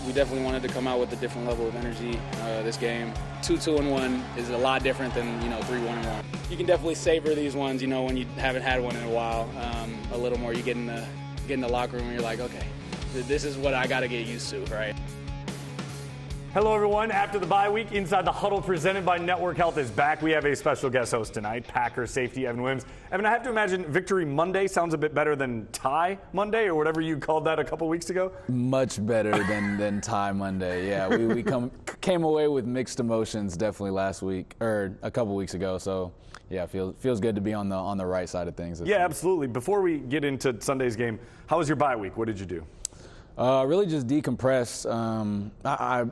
we definitely wanted to come out with a different level of energy this game. 2-2-1 is a lot different than 3-1-1. You can definitely savor these ones, when you haven't had one in a while. A little more. You get in the locker room and you're like, okay, this is what I got to get used to, right? Hello, everyone. After the bye week, Inside the Huddle presented by Network Health is back. We have a special guest host tonight, Packers safety Evan Williams. Evan, I have to imagine Victory Monday sounds a bit better than Tie Monday or whatever you called that a couple weeks ago. Much better than Tie Monday. Yeah, we came away with mixed emotions definitely last week or a couple weeks ago. So yeah, feels good to be on the right side of things. Yeah, absolutely. Before we get into Sunday's game, how was your bye week? What did you do? Really just decompress.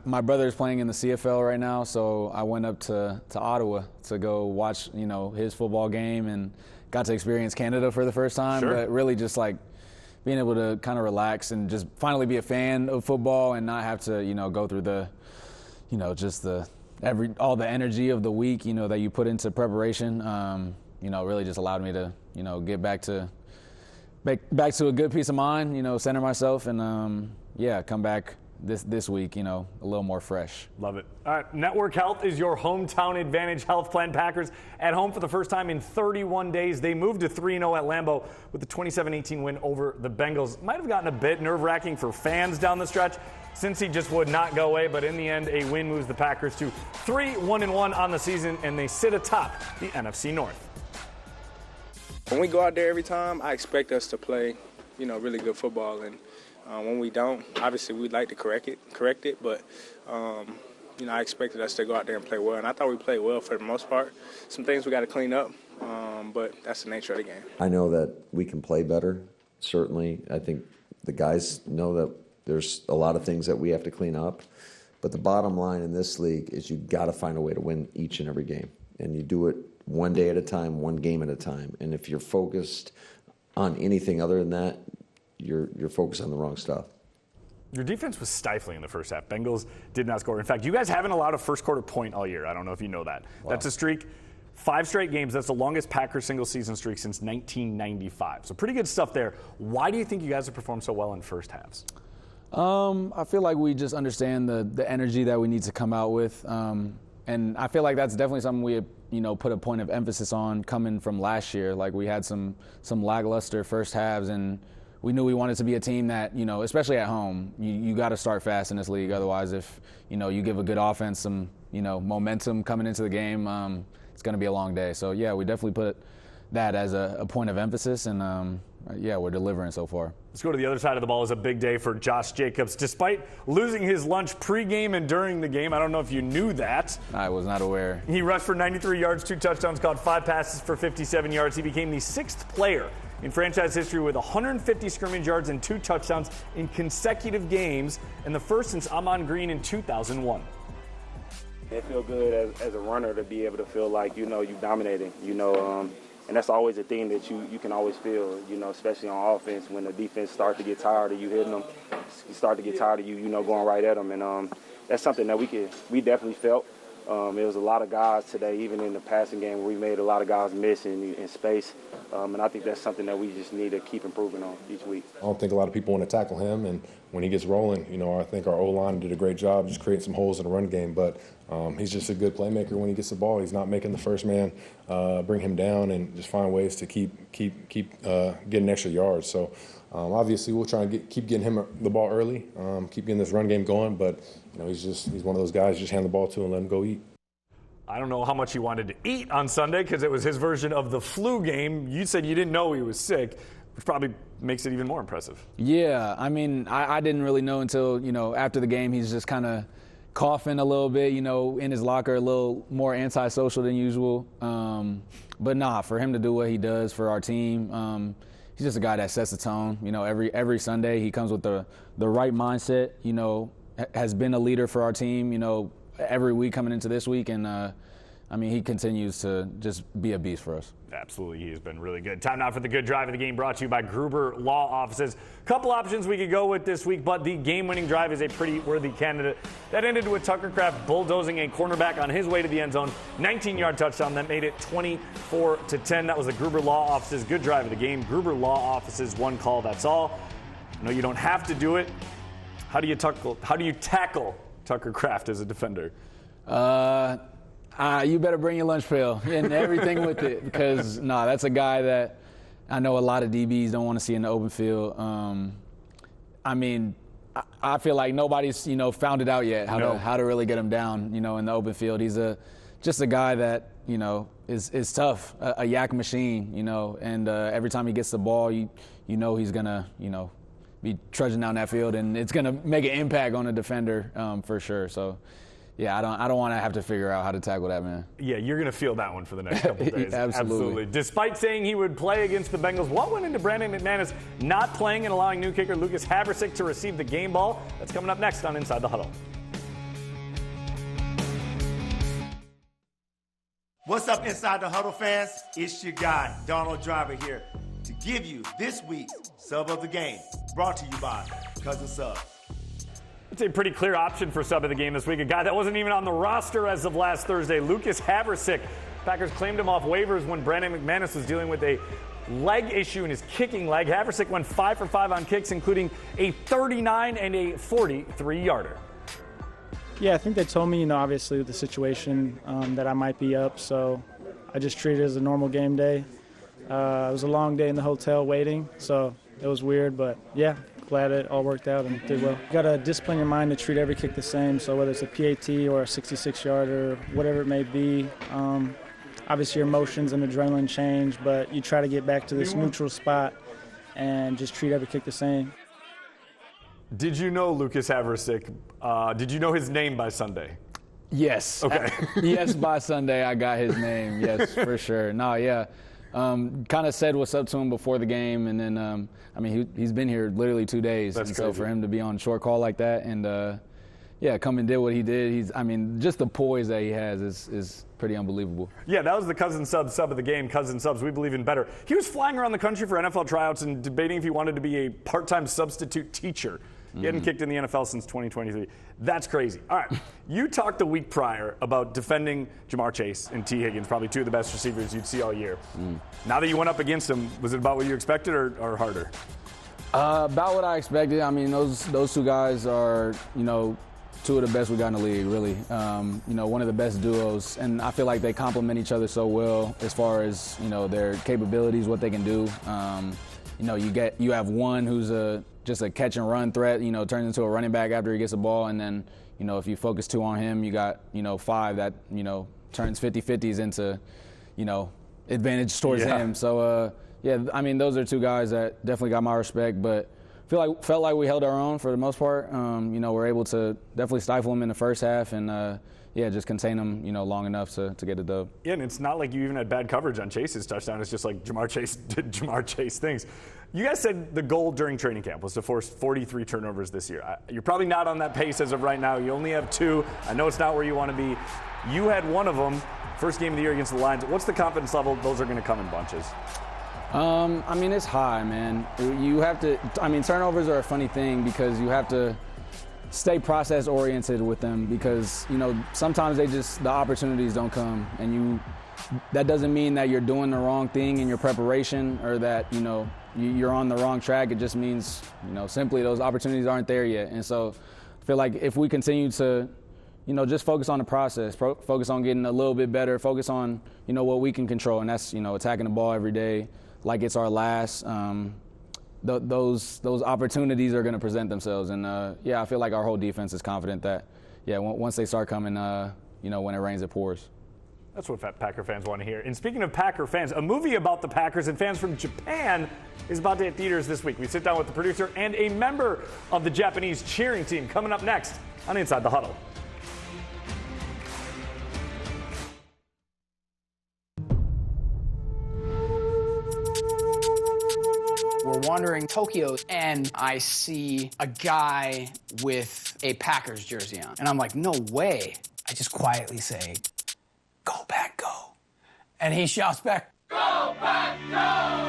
My brother's playing in the CFL right now, so I went up to Ottawa to go watch, his football game and got to experience Canada for the first time. Sure. But really just like being able to kind of relax and just finally be a fan of football and not have to, go through the, just all the energy of the week, that you put into preparation. Really just allowed me to, get back to a good peace of mind, center myself and, come back this week, a little more fresh. Love it. All right, Network Health is your hometown advantage health plan. Packers at home for the first time in 31 days. They moved to 3-0 at Lambeau with the 27-18 win over the Bengals. Might have gotten a bit nerve-wracking for fans down the stretch since he just would not go away, but in the end, a win moves the Packers to 3-1-1 on the season, and they sit atop the NFC North. When we go out there every time, I expect us to play, really good football. And when we don't, obviously we'd like to correct it. But, I expected us to go out there and play well. And I thought we played well for the most part. Some things we got to clean up, but that's the nature of the game. I know that we can play better, certainly. I think the guys know that there's a lot of things that we have to clean up. But the bottom line in this league is you got to find a way to win each and every game. And you do it one day at a time, one game at a time. And if you're focused on anything other than that, you're focused on the wrong stuff. Your defense was stifling in the first half. Bengals did not score. In fact, you guys haven't allowed a first quarter point all year. I don't know if you know that. Wow. That's a streak. 5 straight games. That's the longest Packers single season streak since 1995. So pretty good stuff there. Why do you think you guys have performed so well in first halves? I feel like we just understand the energy that we need to come out with. And I feel like that's definitely something we put a point of emphasis on coming from last year. Like we had some lackluster first halves, and we knew we wanted to be a team that, especially at home, you got to start fast in this league. Otherwise, if, you give a good offense some, momentum coming into the game, it's going to be a long day. So, yeah, we definitely put that as a point of emphasis, and, we're delivering so far. Let's go to the other side of the ball. It's a big day for Josh Jacobs. Despite losing his lunch pregame and during the game, I don't know if you knew that. I was not aware. He rushed for 93 yards, 2 touchdowns, caught 5 passes for 57 yards. He became the 6th player in franchise history with 150 scrimmage yards and 2 touchdowns in consecutive games, and the first since Ahman Green in 2001. It feels good as a runner to be able to feel like, you dominating, and that's always a thing that you can always feel, especially on offense when the defense starts to get tired of you hitting them, you start to get tired of you, going right at them. And that's something that we definitely felt. There was a lot of guys today, even in the passing game, where we made a lot of guys miss in space. And I think that's something that we just need to keep improving on each week. I don't think a lot of people want to tackle him, and when he gets rolling, I think our O-line did a great job just creating some holes in the run game, but he's just a good playmaker when he gets the ball. He's not making the first man bring him down and just find ways to keep getting extra yards. So obviously we'll try and keep getting him the ball early, keep getting this run game going, but he's one of those guys, just hand the ball to and let him go eat. I don't know how much he wanted to eat on Sunday because it was his version of the flu game. You said you didn't know he was sick, which probably makes it even more impressive. Yeah, I mean, I didn't really know until, after the game, he's just kind of coughing a little bit, in his locker, a little more antisocial than usual. But for him to do what he does for our team, he's just a guy that sets the tone. Every Sunday he comes with the right mindset, has been a leader for our team, every week coming into this week, and he continues to just be a beast for us. Absolutely, he has been really good. Time now for the good drive of the game, brought to you by Gruber Law Offices. Couple options we could go with this week, but the game-winning drive is a pretty worthy candidate. That ended with Tucker Kraft bulldozing a cornerback on his way to the end zone, 19-yard touchdown that made it 24-10. That was the Gruber Law Offices good drive of the game. Gruber Law Offices, one call, that's all. I know you don't have to do it. How do you tackle Tucker Kraft as a defender? You better bring your lunch pail and everything with it, because that's a guy that I know a lot of DBs don't want to see in the open field. I feel like nobody's found it out yet how to really get him down in the open field. He's just a guy that is tough, a yak machine, and every time he gets the ball, he's gonna be trudging down that field, and it's gonna make an impact on a defender for sure. So. Yeah, I don't want to have to figure out how to tackle that, man. Yeah, you're going to feel that one for the next couple of days. Absolutely. Despite saying he would play against the Bengals, what went into Brandon McManus not playing and allowing new kicker Lucas Haversick to receive the game ball? That's coming up next on Inside the Huddle. What's up, Inside the Huddle fans? It's your guy, Donald Driver here, to give you this week's Sub of the Game, brought to you by Cousin Sub. It's a pretty clear option for sub of the game this week. A guy that wasn't even on the roster as of last Thursday, Lucas Haversick. Packers claimed him off waivers when Brandon McManus was dealing with a leg issue in his kicking leg. Haversick went 5 for 5 on kicks, including a 39 and a 43-yarder. Yeah, I think they told me, obviously with the situation that I might be up, so I just treated it as a normal game day. It was a long day in the hotel waiting, so it was weird, but yeah. Glad it all worked out and did well. You got to discipline your mind to treat every kick the same. So whether it's a PAT or a 66-yarder, whatever it may be, obviously your emotions and adrenaline change, but you try to get back to this neutral spot and just treat every kick the same. Did you know Lucas Haversick? Did you know his name by Sunday? Yes. Okay. Yes, by Sunday I got his name. Yes, for sure. Kind of said what's up to him before the game, and then he's been here literally 2 days. That's and crazy. So for him to be on short call like that and come and did what he did, just the poise that he has is pretty unbelievable. Yeah, that was the Cousin sub of the game. Cousin Subs, we believe in better. He was flying around the country for NFL tryouts and debating if he wanted to be a part-time substitute teacher. He hadn't kicked in the NFL since 2023. That's crazy. All right, you talked the week prior about defending Jamar Chase and T. Higgins, probably two of the best receivers you'd see all year. Now that you went up against them, was it about what you expected or harder? About what I expected. Those two guys are, two of the best we got in the league, really. One of the best duos, and I feel like they complement each other so well as far as, their capabilities, what they can do. You have one who's just a catch and run threat, turns into a running back after he gets the ball, and then, if you focus 2 on him, you got, 5 that, turns 50-50s into, advantage towards him. So, those are 2 guys that definitely got my respect, but felt like we held our own for the most part. We're able to definitely stifle them in the first half and, just contain them, long enough to get a dub. Yeah, and it's not like you even had bad coverage on Chase's touchdown. It's just like Jamar Chase did Jamar Chase things. You guys said the goal during training camp was to force 43 turnovers this year. You're probably not on that pace as of right now. You only have 2. I know it's not where you want to be. You had one of them, first game of the year against the Lions. What's the confidence level? Those are going to come in bunches. It's high, man. You have to, turnovers are a funny thing because you have to stay process oriented with them because, sometimes the opportunities don't come and that doesn't mean that you're doing the wrong thing in your preparation or that, you're on the wrong track. It just means, simply those opportunities aren't there yet. And so I feel like if we continue to, just focus on the process, focus on getting a little bit better, focus on, what we can control. And that's, attacking the ball every day like it's our last. Those opportunities are going to present themselves. And, I feel like our whole defense is confident that, once they start coming, when it rains, it pours. That's what Packer fans want to hear. And speaking of Packer fans, a movie about the Packers and fans from Japan is about to hit theaters this week. We sit down with the producer and a member of the Japanese cheering team coming up next on Inside the Huddle. We're wandering Tokyo, and I see a guy with a Packers jersey on. And I'm like, no way. I just quietly say, "Go, Pack, go." And he shouts back, "Go, Pack, go!"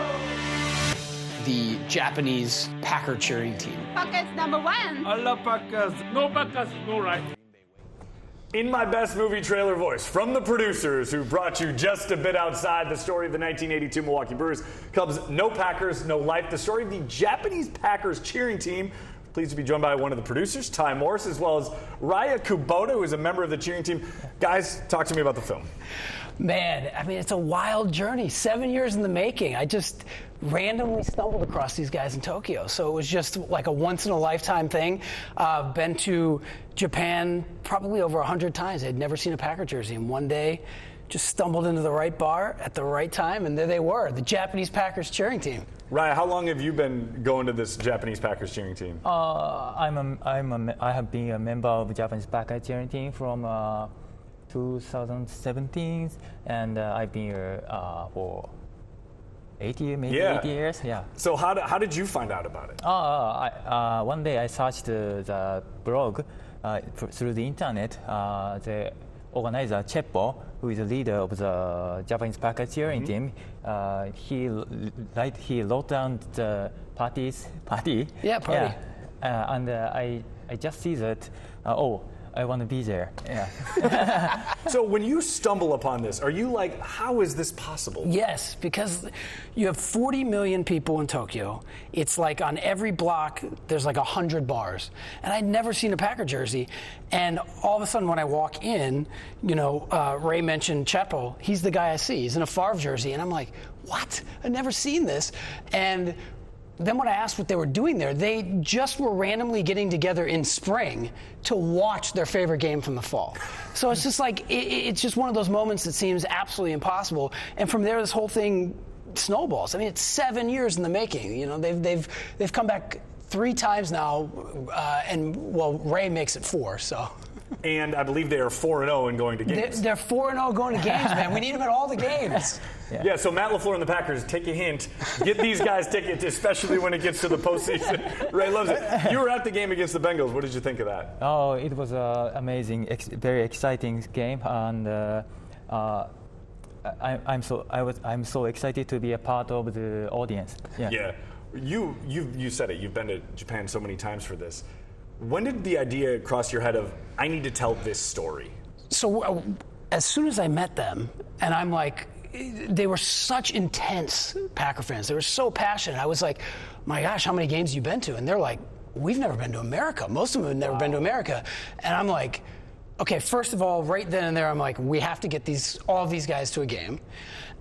The Japanese Packer cheering team. Packers #1. I love Packers. No Packers, no right. In my best movie trailer voice, from the producers who brought you just a bit outside the story of the 1982 Milwaukee Brewers, Cubs' No Packers, No Life, the story of the Japanese Packers cheering team, Pleased to be joined by one of the producers, Ty Morris, as well as Raya Kubota, who is a member of the cheering team. Guys, talk to me about the film. Man, I mean, it's a wild journey. 7 years in the making. I just randomly stumbled across these guys in Tokyo. So it was just like a once-in-a-lifetime thing. Been to Japan probably over 100 times. I'd never seen a Packer jersey. And one day, just stumbled into the right bar at the right time, and there they were, the Japanese Packers cheering team. Raya, how long have you been going to this Japanese Packers cheering team? I have been a member of the Japanese Packers cheering team from 2017, and I've been here for 8 years, maybe 8 years. Yeah. So how did you find out about it? One day I searched the blog through the internet. The organizer Cheppo, who is the leader of the Japanese Packers cheering team, he wrote down the party. Yeah, party. Yeah. And I just see that. I want to be there. Yeah. So when you stumble upon this, are you like, how is this possible? Yes, because you have 40 million people in Tokyo. It's like on every block, there's like 100 bars. And I'd never seen a Packer jersey. And all of a sudden when I walk in, Ray mentioned Chepo. He's the guy I see. He's in a Favre jersey. And I'm like, what? I've never seen this. And then when I asked what they were doing there, they just were randomly getting together in spring to watch their favorite game from the fall. So it's just like, it's just one of those moments that seems absolutely impossible. And from there, this whole thing snowballs. I mean, it's 7 years in the making. They've come back 3 times now, and Ray makes it 4, so. And I believe they are 4-0 in going to games. They're 4-0 going to games, man. We need them at all the games. Yeah, so Matt LaFleur and the Packers, take a hint. Get these guys tickets, especially when it gets to the postseason. Ray loves it. You were at the game against the Bengals. What did you think of that? Oh, it was an amazing, very exciting game, and I'm so excited to be a part of the audience. Yeah. You said it. You've been to Japan so many times for this. When did the idea cross your head of, I need to tell this story? So as soon as I met them, and I'm like, they were such intense Packer fans. They were so passionate. I was like, my gosh, how many games have you been to? And they're like, we've never been to America. Most of them have never been to America. And I'm like, okay, first of all, right then and there, I'm like, we have to get all of these guys to a game.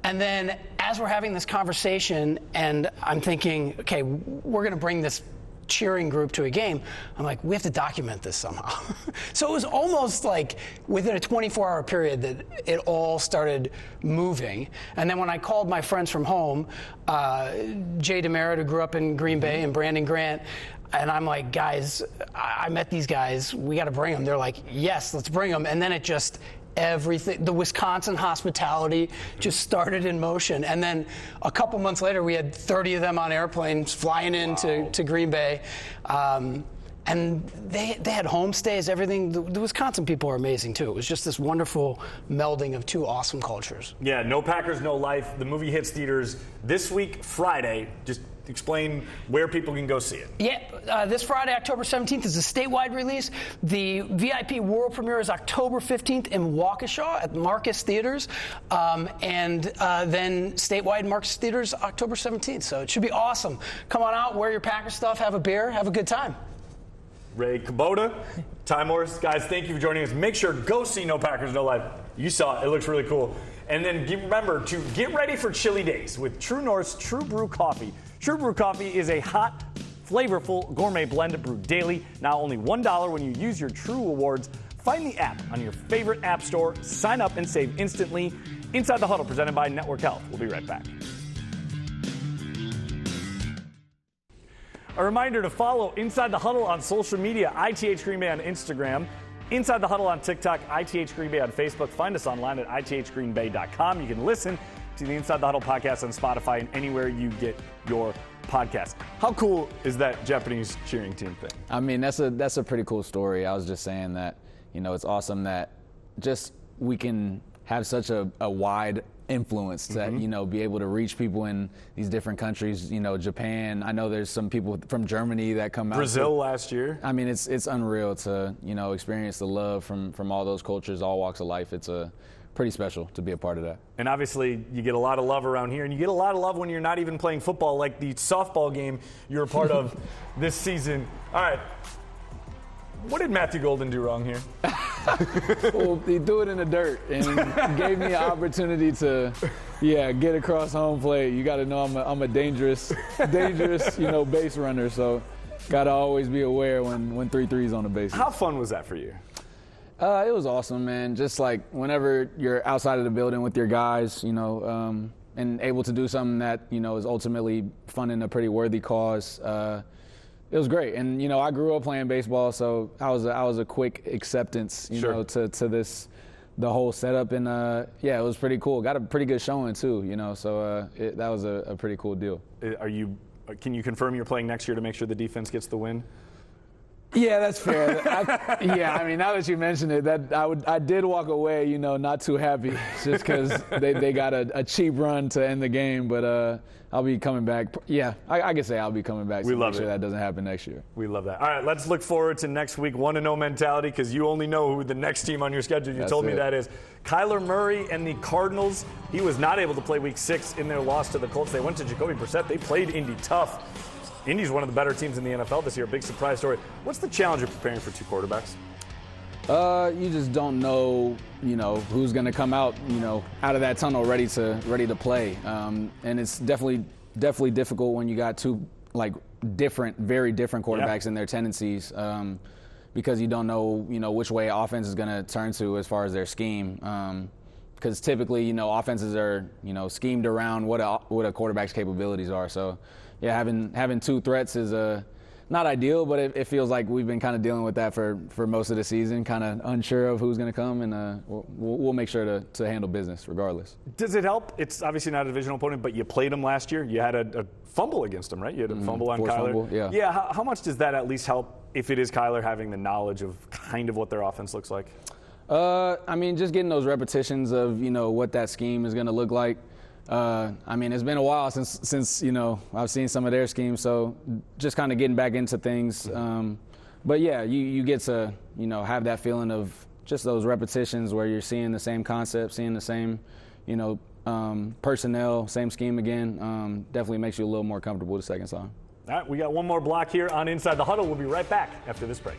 And then as we're having this conversation, and I'm thinking, okay, we're going to bring this cheering group to a game, I'm like, we have to document this somehow. So it was almost like within a 24-hour period that it all started moving. And then when I called my friends from home, Jay Demerit, who grew up in Green Bay, and Brandon Grant, and I'm like, guys, I met these guys, we got to bring them. They're like, yes, let's bring them. And then it just, everything, the Wisconsin hospitality just started in motion. And then a couple months later, we had 30 of them on airplanes flying into Green Bay. And they had home stays, everything. The Wisconsin people are amazing, too. It was just this wonderful melding of 2 awesome cultures. Yeah, No Packers, No Life. The movie hits theaters this week, Friday. Just explain where people can go see it. Yeah, this Friday, October 17th, is a statewide release. The VIP world premiere is October 15th in Waukesha at Marcus Theaters. And then statewide Marcus Theaters, October 17th. So it should be awesome. Come on out, wear your Packer stuff, have a beer, have a good time. Ray Kubota, Ty Morris, guys, thank you for joining us. Make sure, go see No Packers, No Life. You saw it. It looks really cool. And then remember to get ready for chilly days with True North's True Brew Coffee. True Brew Coffee is a hot, flavorful gourmet blend brewed daily. Now only $1 when you use your True Awards. Find the app on your favorite app store. Sign up and save instantly. Inside the Huddle, presented by Network Health. We'll be right back. A reminder to follow Inside the Huddle on social media, ITH Green Bay on Instagram, Inside the Huddle on TikTok, ITH Green Bay on Facebook. Find us online at ithgreenbay.com. You can listen to the Inside the Huddle podcast on Spotify and anywhere you get your podcast. How cool is that Japanese cheering team thing? I mean, that's a pretty cool story. I was just saying that, it's awesome that just we can have such a wide influence to, be able to reach people in these different countries, Japan. I know there's some people from Germany that come out. Brazil last year. I mean, it's unreal to, experience the love from all those cultures, all walks of life. It's a pretty special to be a part of that. And obviously, you get a lot of love around here, and you get a lot of love when you're not even playing football, like the softball game you're a part of this season. All right. What did Matthew Golden do wrong here? Well, he threw it in the dirt and gave me an opportunity to, get across home plate. You got to know I'm a dangerous, base runner. So, got to always be aware when 3-3's on the base. How fun was that for you? It was awesome, man. Just like whenever you're outside of the building with your guys, and able to do something that is ultimately funding a pretty worthy cause. It was great, and I grew up playing baseball, so I was a quick acceptance, to this, the whole setup, and it was pretty cool. Got a pretty good showing too, so that was a pretty cool deal. Can you confirm you're playing next year to make sure the defense gets the win? Yeah, that's fair. I mean, now that you mention it, that I did walk away, not too happy, just because they got a cheap run to end the game. But I'll be coming back. Yeah, I can say I'll be coming back. We love make sure that doesn't happen next year. We love that. All right, let's look forward to next week. 1-0 mentality, because you only know who the next team on your schedule. You told me that is Kyler Murray and the Cardinals. He was not able to play Week 6 in their loss to the Colts. They went to Jacoby Brissett. They played Indy tough. Indy's one of the better teams in the NFL this year. Big surprise story. What's the challenge of preparing for two quarterbacks? You just don't know, who's going to come out, out of that tunnel ready to play. And it's definitely difficult when you got two very different quarterbacks in their tendencies, because you don't know, which way offense is going to turn to as far as their scheme. Because typically, offenses are, schemed around what a quarterback's capabilities are. So. Yeah, having two threats is not ideal, but it feels like we've been kind of dealing with that for most of the season, kind of unsure of who's going to come, and we'll make sure to handle business regardless. Does it help? It's obviously not a divisional opponent, but you played them last year. You had a fumble against them, right? You had a fumble on Kyler. Fumble, yeah. Yeah, how much does that at least help if it is Kyler having the knowledge of kind of what their offense looks like? I mean, just getting those repetitions of, what that scheme is going to look like. I mean, it's been a while since I've seen some of their schemes, so just kind of getting back into things. But yeah, you get to have that feeling of just those repetitions where you're seeing the same concept, seeing the same personnel, same scheme again. Definitely makes you a little more comfortable the second time. All right, we got one more block here on Inside the Huddle. We'll be right back after this break.